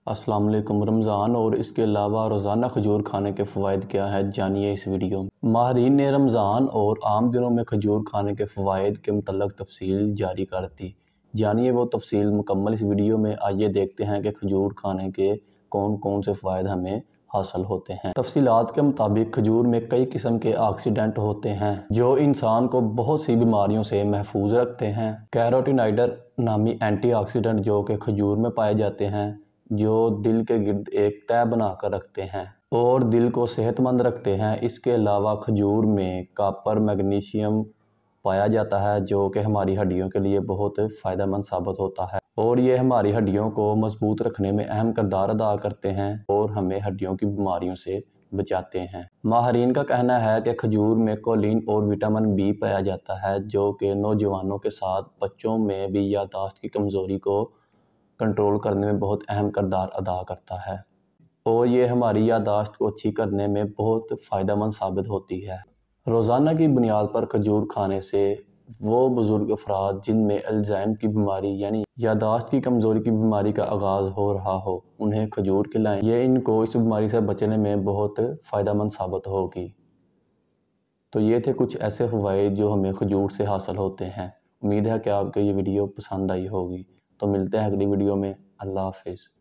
السلام علیکم۔ رمضان اور اس کے علاوہ روزانہ کھجور کھانے کے فوائد کیا ہیں، جانیے اس ویڈیو میں۔ ماہرین نے رمضان اور عام دنوں میں کھجور کھانے کے فوائد کے متعلق تفصیل جاری کر دی۔ جانیے وہ تفصیل مکمل اس ویڈیو میں۔ آئیے دیکھتے ہیں کہ کھجور کھانے کے کون کون سے فوائد ہمیں حاصل ہوتے ہیں۔ تفصیلات کے مطابق کھجور میں کئی قسم کے آکسیڈنٹ ہوتے ہیں جو انسان کو بہت سی بیماریوں سے محفوظ رکھتے ہیں۔ کیروٹینائڈر نامی اینٹی آکسیڈنٹ جو کہ کھجور میں پائے جاتے ہیں، جو دل کے گرد ایک تہہ بنا کر رکھتے ہیں اور دل کو صحت مند رکھتے ہیں۔ اس کے علاوہ کھجور میں کاپر، میگنیشیم پایا جاتا ہے جو کہ ہماری ہڈیوں کے لیے بہت فائدہ مند ثابت ہوتا ہے اور یہ ہماری ہڈیوں کو مضبوط رکھنے میں اہم کردار ادا کرتے ہیں اور ہمیں ہڈیوں کی بیماریوں سے بچاتے ہیں۔ ماہرین کا کہنا ہے کہ کھجور میں کولین اور وٹامن بی پایا جاتا ہے جو کہ نوجوانوں کے ساتھ بچوں میں بھی یادداشت کی کمزوری کو کنٹرول کرنے میں بہت اہم کردار ادا کرتا ہے اور یہ ہماری یادداشت کو اچھی کرنے میں بہت فائدہ مند ثابت ہوتی ہے۔ روزانہ کی بنیاد پر کھجور کھانے سے وہ بزرگ افراد جن میں الزائمر کی بیماری یعنی یادداشت کی کمزوری کی بیماری کا آغاز ہو رہا ہو، انہیں کھجور کھلائیں۔ یہ ان کو اس بیماری سے بچنے میں بہت فائدہ مند ثابت ہوگی۔ تو یہ تھے کچھ ایسے فوائد جو ہمیں کھجور سے حاصل ہوتے ہیں۔ امید ہے کہ آپ کو یہ ویڈیو پسند آئی ہوگی۔ تو ملتے ہیں اگلی ویڈیو میں۔ اللہ حافظ۔